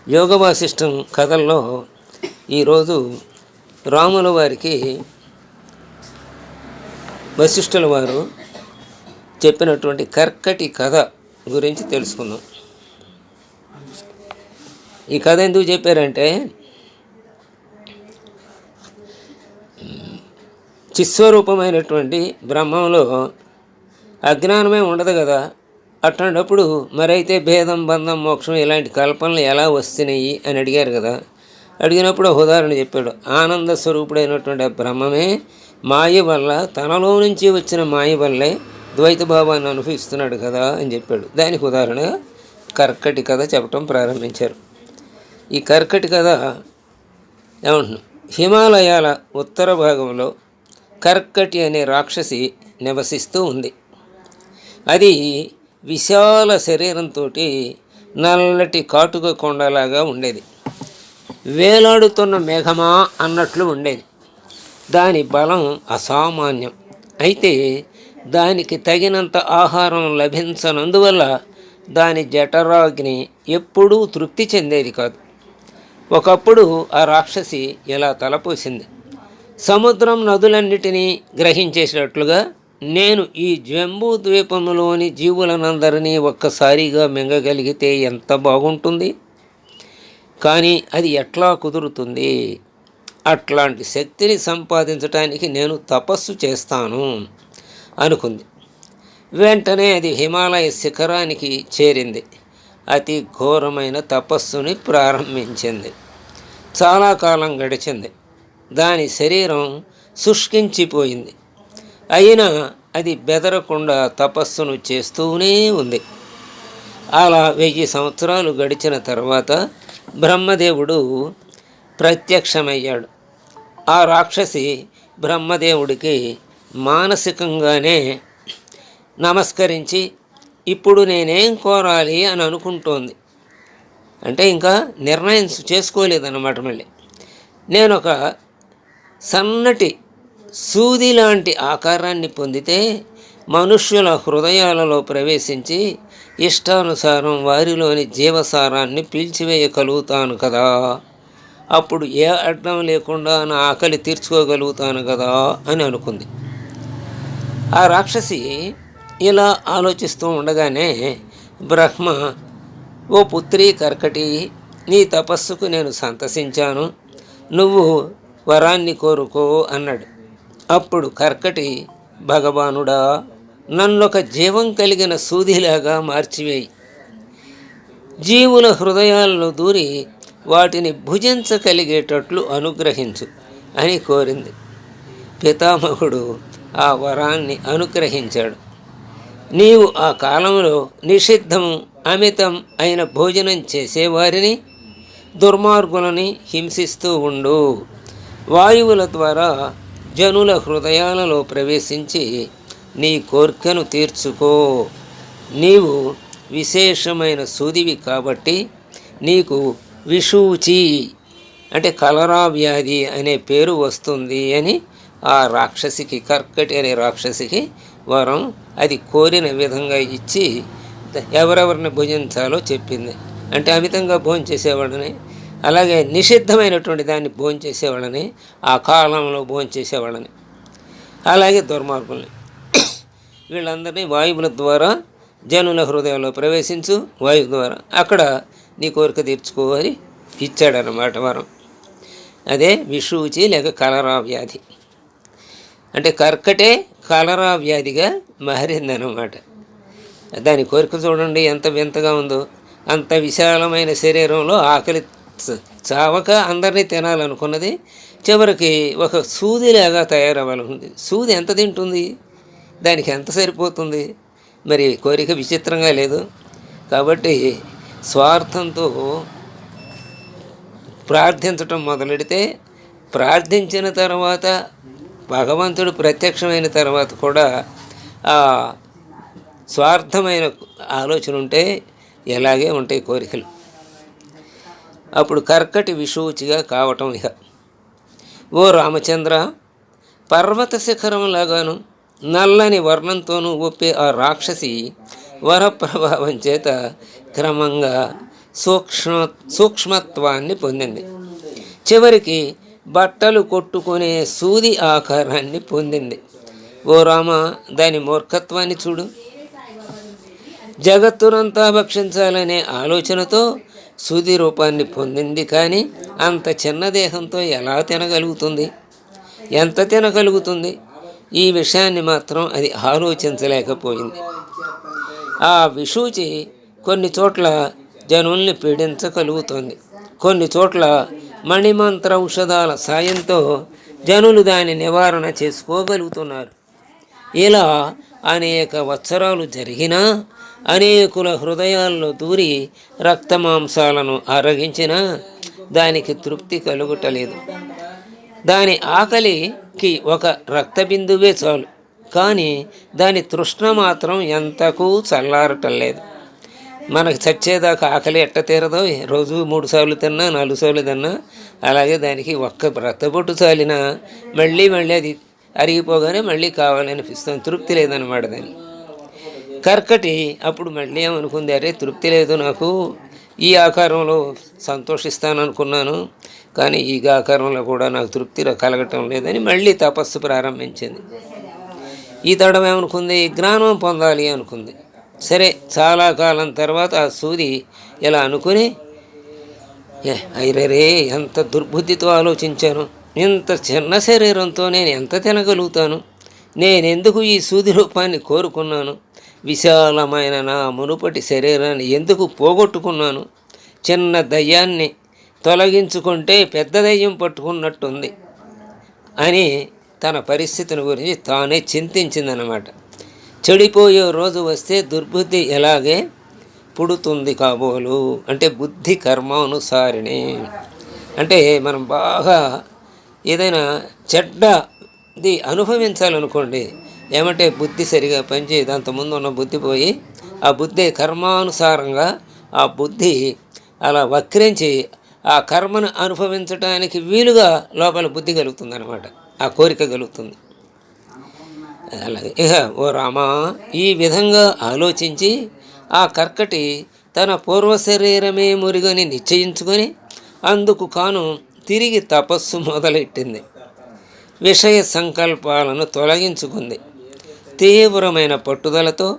యోగ వాసిష్టం కథల్లో ఈరోజు రాముల వారికి వశిష్ఠుల వారు చెప్పినటువంటి కర్కటి కథ గురించి తెలుసుకుందాం. ఈ కథ ఎందుకు చెప్పారంటే, చిస్వరూపమైనటువంటి బ్రహ్మంలో అజ్ఞానమే ఉండదు కదా. అట్లాంటప్పుడు మరైతే భేదం, బంధం, మోక్షం ఇలాంటి కల్పనలు ఎలా వస్తున్నాయి అని అడిగారు కదా. అడిగినప్పుడు ఉదాహరణ చెప్పాడు. ఆనంద స్వరూపుడైనటువంటి ఆ బ్రహ్మమే మాయ వల్ల, తనలో నుంచి వచ్చిన మాయ వల్లే ద్వైత భావాన్ని అనుభవిస్తున్నాడు కదా అని చెప్పాడు. దానికి ఉదాహరణ కర్కటి కథ చెప్పటం ప్రారంభించారు. ఈ కర్కటి కథ ఏమంటున్నాం, హిమాలయాల ఉత్తర భాగంలో కర్కటి అనే రాక్షసి నివసిస్తూ ఉంది. అది విశాల శరీరంతో నల్లటి కాటుక కొండలాగా ఉండేది. వేలాడుతున్న మేఘమా అన్నట్లు ఉండేది. దాని బలం అసామాన్యం. అయితే దానికి తగినంత ఆహారం లభించనందువల్ల దాని జఠరాగ్ని ఎప్పుడూ తృప్తి చెందేది కాదు. ఒకప్పుడు ఆ రాక్షసి ఇలా తలపోసింది. సముద్రం నదులన్నిటినీ గ్రహించేసినట్లుగా నేను ఈ జంబూ ద్వీపంలోని జీవులనందరినీ ఒక్కసారిగా మింగగలిగితే ఎంత బాగుంటుంది. కానీ అది ఎట్లా కుదురుతుంది? అట్లాంటి శక్తిని సంపాదించడానికి నేను తపస్సు చేస్తాను అనుకుంది. వెంటనే అది హిమాలయ శిఖరానికి చేరింది. అతి ఘోరమైన తపస్సుని ప్రారంభించింది. చాలా కాలం గడిచింది. దాని శరీరం శుష్కించిపోయింది. అయినా అది బెదరకుండా తపస్సును చేస్తూనే ఉంది. అలా 1000 సంవత్సరాలు గడిచిన తర్వాత బ్రహ్మదేవుడు ప్రత్యక్షమయ్యాడు. ఆ రాక్షసి బ్రహ్మదేవుడికి మానసికంగానే నమస్కరించి ఇప్పుడు నేనేం కోరాలి అని అనుకుంటోంది. అంటే ఇంకా నిర్ణయం చేసుకోలేదన్నమాట. మళ్ళీ నేనొక సన్నటి సూది లాంటి ఆకారాన్ని పొందితే మనుష్యుల హృదయాలలో ప్రవేశించి ఇష్టానుసారం వారిలోని జీవసారాన్ని పీల్చివేయగలుగుతాను కదా. అప్పుడు ఏ అడ్డం లేకుండా నా ఆకలి తీర్చుకోగలుగుతాను కదా అని అనుకుంది. ఆ రాక్షసి ఇలా ఆలోచిస్తూ ఉండగానే బ్రహ్మ, ఓ పుత్రి కర్కటి, నీ తపస్సుకు నేను సంతసించాను, నువ్వు వరాన్ని కోరుకో అన్నాడు. అప్పుడు కర్కటి, భగవానుడా, నన్నొక జీవం కలిగిన సూదిలాగా మార్చివేయి, జీవుల హృదయాల్లో దూరి వాటిని భుజించగలిగేటట్లు అనుగ్రహించు అని కోరింది. పితామహుడు ఆ వరాన్ని అనుగ్రహించాడు. నీవు ఆ కాలంలో నిషిద్ధం, అమితం అయిన భోజనం చేసేవారిని, దుర్మార్గులని హింసిస్తూ ఉండు. వాయువుల ద్వారా జనుల హృదయాలలో ప్రవేశించి నీ కోర్కెను తీర్చుకో. నీవు విశేషమైన సూదివి కాబట్టి నీకు విషూచి అంటే కలరా వ్యాధి అనే పేరు వస్తుంది అని ఆ రాక్షసికి, కర్కటి అనే రాక్షసికి వరం అది కోరిన విధంగా ఇచ్చి ఎవరెవరిని భుజించాలో చెప్పింది. అంటే అమితంగా భోంచేసేవాళ్ళని, అలాగే నిషిద్ధమైనటువంటి దాన్ని భోంచేసేవాళ్ళని, ఆ కాలంలో భోంచేసేవాళ్ళని, అలాగే దుర్మార్గుల్ని, వీళ్ళందరినీ వాయువుల ద్వారా జనుల హృదయంలో ప్రవేశించు, వాయువు ద్వారా అక్కడ నీ కోరిక తీర్చుకో అని ఇచ్చాడన్నమాట వరం. అదే విషూచి లేక కలరా వ్యాధి. అంటే కర్కటే కలరా వ్యాధిగా మారిందన్నమాట. దాని కోరిక చూడండి ఎంత వింతగా ఉందో. అంత విశాలమైన శరీరంలో ఆకలి చావక అందరినీ తినాలనుకున్నది చివరికి ఒక సూదిలాగా తయారవ్వాలనుకుంది. సూది ఎంత తింటుంది? దానికి ఎంత సరిపోతుంది? మరి కోరిక విచిత్రంగా లేదు. కాబట్టి స్వార్థంతో ప్రార్థించటం మొదలెడితే, ప్రార్థించిన తర్వాత భగవంతుడు ప్రత్యక్షమైన తర్వాత కూడా ఆ స్వార్థమైన ఆలోచన ఉంటే ఎలాగే ఉంటాయి కోరికలు. అప్పుడు కర్కటి విషూచిగా కావటం. ఇక ఓ రామచంద్ర, పర్వత శిఖరంలాగాను నల్లని వర్ణంతోనూ ఒప్పే ఆ రాక్షసి వరప్రభావం చేత క్రమంగా సూక్ష్మ సూక్ష్మత్వాన్ని పొందింది. చివరికి బట్టలు కొట్టుకునే సూది ఆకారాన్ని పొందింది. ఓ రామ, దాని మూర్ఖత్వాన్ని చూడు. జగత్తునంతా భక్షించాలనే ఆలోచనతో సూది రూపాన్ని పొందింది, కానీ అంత చిన్న దేహంతో ఎలా తినగలుగుతుంది? ఎంత తినగలుగుతుంది? ఈ విషయాన్ని మాత్రం అది ఆలోచించలేకపోయింది. ఆ విషూచి కొన్ని చోట్ల జనుల్ని పీడించగలుగుతోంది. కొన్ని చోట్ల మణిమంత్ర ఔషధాల సాయంతో జనులు దాని నివారణ చేసుకోగలుగుతున్నారు. ఇలా అనేక వత్సరాలు జరిగినా, అనేకుల హృదయాల్లో దూరి రక్తమాంసాలను అరగించినా దానికి తృప్తి కలుగుటలేదు. దాని ఆకలికి ఒక రక్తబిందువే చాలు, కానీ దాని తృష్ణ మాత్రం ఎంతకు చల్లారటం లేదు. మనకు చచ్చేదాకా ఆకలి ఎట్ట తీరదో, రోజు 3 సార్లు తిన్నా 4 సార్లు తిన్నా, అలాగే దానికి ఒక్క రక్తబొట్టు చాలినా మళ్ళీ అది అరిగిపోగానే మళ్ళీ కావాలనిపిస్తుంది. తృప్తి లేదన్నమాట దాన్ని. కర్కటి అప్పుడు మళ్ళీ ఏమనుకుంది, అరే తృప్తి లేదు, నాకు ఈ ఆకారంలో సంతోషిస్తాననుకున్నాను, కానీ ఈ ఆకారంలో కూడా నాకు తృప్తి కలగటం లేదని మళ్ళీ తపస్సు ప్రారంభించింది. ఈ తడం ఏమనుకుంది, జ్ఞానం పొందాలి అనుకుంది. సరే, చాలా కాలం తర్వాత ఆ సూది ఇలా అనుకుని, అయిరే ఎంత దుర్బుద్ధితో ఆలోచించాను, ఇంత చిన్న శరీరంతో నేను ఎంత తినగలుగుతాను, నేనెందుకు ఈ సూది రూపాన్ని కోరుకున్నాను, విశాలమైన నా మునుపటి శరీరాన్ని ఎందుకు పోగొట్టుకున్నాను, చిన్న దయ్యాన్ని తొలగించుకుంటే పెద్ద దయ్యం పట్టుకున్నట్టుంది అని తన పరిస్థితిని గురించి తానే చింతించిందన్నమాట. చెడిపోయే రోజు వస్తే దుర్బుద్ధి ఎలాగే పుడుతుంది కాబోలు. అంటే బుద్ధి కర్మానుసారిణి. అంటే మనం బాగా ఏదైనా చెడ్డది అనుభవించాలనుకోండి, ఏమంటే బుద్ధి సరిగా పనిచేయదు, అంతకుముందు ఉన్న బుద్ధి పోయి ఆ బుద్ధి కర్మానుసారంగా ఆ బుద్ధి అలా వక్రించి ఆ కర్మను అనుభవించడానికి వీలుగా లోపల బుద్ధి కలుగుతుంది అన్నమాట, ఆ కోరిక కలుగుతుంది. అలాగే ఇక ఓ రామా, ఈ విధంగా ఆలోచించి ఆ కర్కటి తన పూర్వ శరీరమే మురుగని నిశ్చయించుకొని అందుకు కాను తిరిగి తపస్సు మొదలెట్టింది. విషయ సంకల్పాలను తొలగించుకుంది. తీవ్రమైన పట్టుదలతో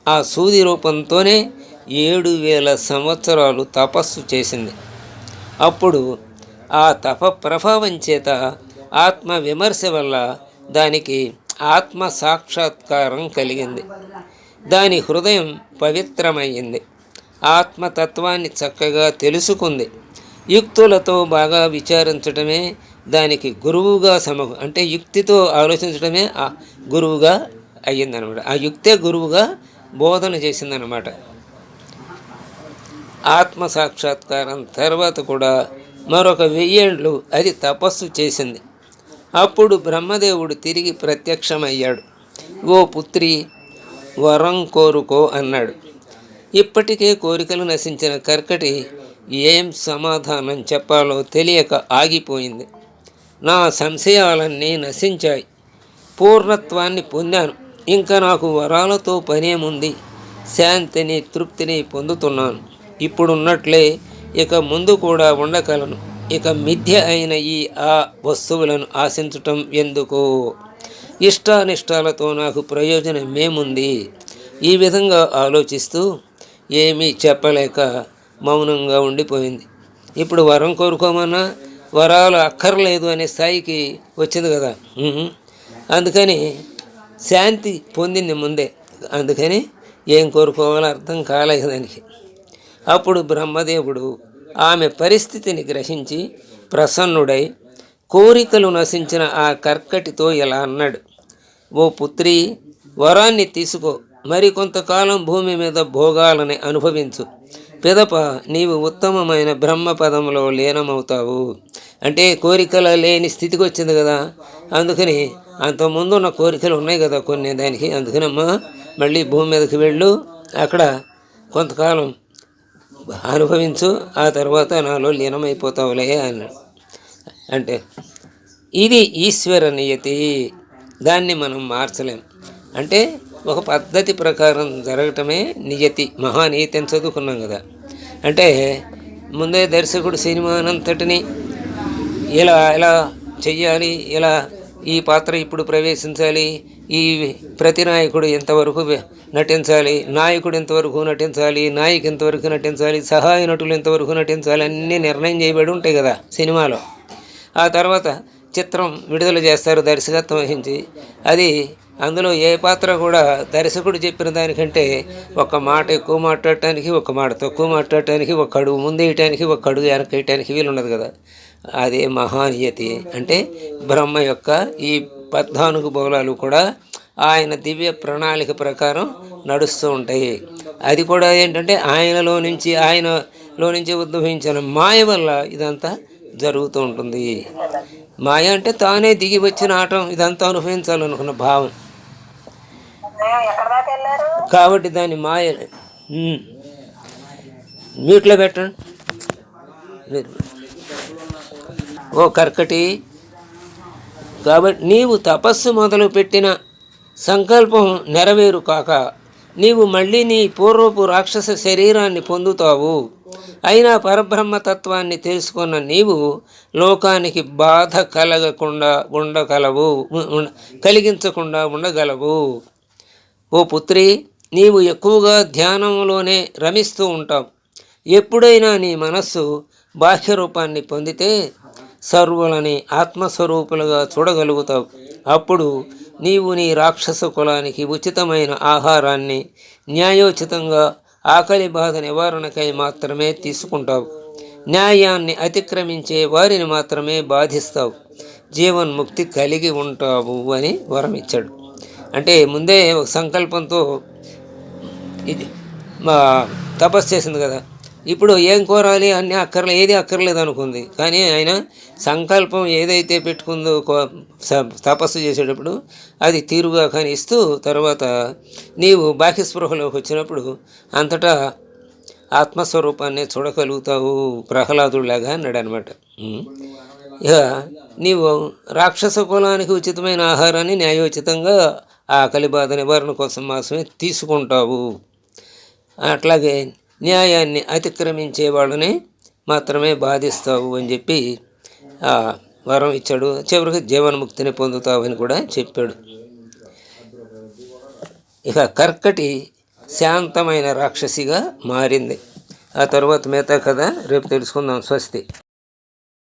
ఆ సూది రూపంతోనే 7,000 సంవత్సరాలు తపస్సు చేసింది. అప్పుడు ఆ తప ప్రభావం చేత ఆత్మ విమర్శ వల్ల దానికి ఆత్మ సాక్షాత్కారం కలిగింది. దాని హృదయం పవిత్రమయ్యింది. ఆత్మతత్వాన్ని చక్కగా తెలుసుకుంది. యుక్తులతో బాగా విచారించడమే దానికి గురువుగా అంటే యుక్తితో ఆలోచించడమే ఆ గురువుగా అయ్యిందనమాట. ఆ యుక్తే గురువుగా బోధన చేసిందనమాట. ఆత్మ సాక్షాత్కారం తర్వాత కూడా మరొక 1000 ఏళ్ళు అది తపస్సు చేసింది. అప్పుడు బ్రహ్మదేవుడు తిరిగి ప్రత్యక్షమయ్యాడు. ఓ పుత్రి, వరం కోరుకో అన్నాడు. ఇప్పటికే కోరికలు నశించిన కర్కటి ఏం సమాధానం చెప్పాలో తెలియక ఆగిపోయింది. నా సంశయాలన్నీ నశించాయి, పూర్ణత్వాన్ని పొందాను, ఇంకా నాకు వరాలతో పనేముంది, శాంతిని తృప్తిని పొందుతున్నాను. ఇప్పుడున్నట్లే ఇక ముందు కూడా ఉండగలను. ఇక మిథ్య అయిన ఈ ఆ వస్తువులను ఆశించటం ఎందుకు? ఇష్టానిష్టాలతో నాకు ప్రయోజనమేముంది? ఈ విధంగా ఆలోచిస్తూ ఏమీ చెప్పలేక మౌనంగా ఉండిపోయింది. ఇప్పుడు వరం కోరుకోమన్నా వరాలు అక్కర్లేదు అనే స్థాయికి వచ్చింది కదా. అందుకని శాంతి పొందింది ముందే. అందుకని ఏం కోరుకోవాలో అర్థం కాలేదు దానికి. అప్పుడు బ్రహ్మదేవుడు ఆమె పరిస్థితిని గ్రహించి ప్రసన్నుడై కోరికలు నశించిన ఆ కర్కటితో ఇలా అన్నాడు. ఓ పుత్రి, వరాన్ని తీసుకో, మరికొంతకాలం భూమి మీద భోగాలని అనుభవించు. పిదప నీవు ఉత్తమమైన బ్రహ్మపదంలో లీనమవుతావు. అంటే కోరికలు లేని స్థితికి వచ్చింది కదా, అందుకని అంతకుముందు ఉన్న కోరికలు ఉన్నాయి కదా కొన్ని దానికి, అందుకనమ్మా మళ్ళీ భూమి మీదకి వెళ్ళు, అక్కడ కొంతకాలం అనుభవించు, ఆ తర్వాత నాలో లీనమైపోతావులే అన్నాడు. అంటే ఇది ఈశ్వర నియతి, దాన్ని మనం మార్చలేం. అంటే ఒక పద్ధతి ప్రకారం జరగటమే నియతి, మహానీతి అని చదువుకున్నాం కదా. అంటే ముందే దర్శకుడు సినిమానంతటిని ఇలా ఇలా చెయ్యాలి, ఇలా ఈ పాత్ర ఇప్పుడు ప్రవేశించాలి, ఈ ప్రతినాయకుడు ఎంతవరకు నటించాలి, నాయకుడు ఎంతవరకు నటించాలి, నాయిక ఎంతవరకు నటించాలి, సహాయ నటులు ఎంతవరకు నటించాలి అన్నీ నిర్ణయం చేయబడి ఉంటాయి కదా సినిమాలో. ఆ తర్వాత చిత్రం విడుదల చేస్తారు దర్శకత్వం వహించి. అది అందులో ఏ పాత్ర కూడా దర్శకుడు చెప్పిన దానికంటే ఒక మాట ఎక్కువ మాట్లాడటానికి, ఒక మాట తక్కువ మాట్లాడటానికి, ఒక అడుగు ముందేయటానికి, ఒక అడుగు వెనకేయటానికి వీలున్నది కదా. అదే మహానీయతి. అంటే బ్రహ్మ యొక్క ఈ 14 బోలాలు కూడా ఆయన దివ్య ప్రణాళిక ప్రకారం నడుస్తూ ఉంటాయి. అది కూడా ఏంటంటే ఆయనలో నుంచి ఉద్భవించిన మాయ వల్ల ఇదంతా జరుగుతూ ఉంటుంది. మాయ అంటే తానే దిగి వచ్చిన ఆటం, ఇదంతా అనుభవించాలనుకున్న భావం. కాబట్టి దాన్ని మాయ. మ్యూట్లో పెట్టండి మీరు. ఓ కర్కటి, కాబట్టి నీవు తపస్సు మొదలుపెట్టిన సంకల్పం నెరవేరు కాక నీవు మళ్ళీ నీ పూర్వపు రాక్షస శరీరాన్ని పొందుతావు. అయినా పరబ్రహ్మతత్వాన్ని తెలుసుకున్న నీవు లోకానికి బాధ కలిగించకుండా ఉండగలవు. ఓ పుత్రి, నీవు ఎక్కువగా ధ్యానంలోనే రమిస్తూ ఉంటావు. ఎప్పుడైనా నీ మనస్సు బాహ్య రూపాన్ని పొందితే సర్వులని ఆత్మస్వరూపులుగా చూడగలుగుతావు. అప్పుడు నీవు నీ రాక్షస కులానికి ఉచితమైన ఆహారాన్ని న్యాయోచితంగా ఆకలి బాధ నివారణకై మాత్రమే తీసుకుంటావు. న్యాయాన్ని అతిక్రమించే వారిని మాత్రమే బాధిస్తావు. జీవన్ముక్తి కలిగి ఉంటావు అని వరం ఇచ్చాడు. అంటే ముందే ఒక సంకల్పంతో ఇది తపస్సు చేసింది కదా. ఇప్పుడు ఏం కోరాలి అన్నీ ఏది అక్కర్లేదు అనుకుంది. కానీ ఆయన సంకల్పం ఏదైతే పెట్టుకుందో తపస్సు చేసేటప్పుడు అది తీరుగా కానీ ఇస్తూ, తర్వాత నీవు బాహ్య స్పృహలోకి వచ్చినప్పుడు అంతటా ఆత్మస్వరూపాన్ని చూడగలుగుతావు ప్రహ్లాదుడిలాగా అన్నాడు అనమాట. ఇక నీవు రాక్షస కులానికి ఉచితమైన ఆహారాన్ని న్యాయోచితంగా ఆకలి బాధ నివారణ కోసం మాత్రమే తీసుకుంటావు. అట్లాగే న్యాయాన్ని అతిక్రమించే వాళ్ళని మాత్రమే బాధిస్తావు అని చెప్పి వరం ఇచ్చాడు. చివరికి జీవన్ముక్తిని పొందుతావు అని కూడా చెప్పాడు. ఇక కర్కటి శాంతమైన రాక్షసిగా మారింది. ఆ తర్వాత మిగతా కథ రేపు తెలుసుకుందాం. స్వస్తి.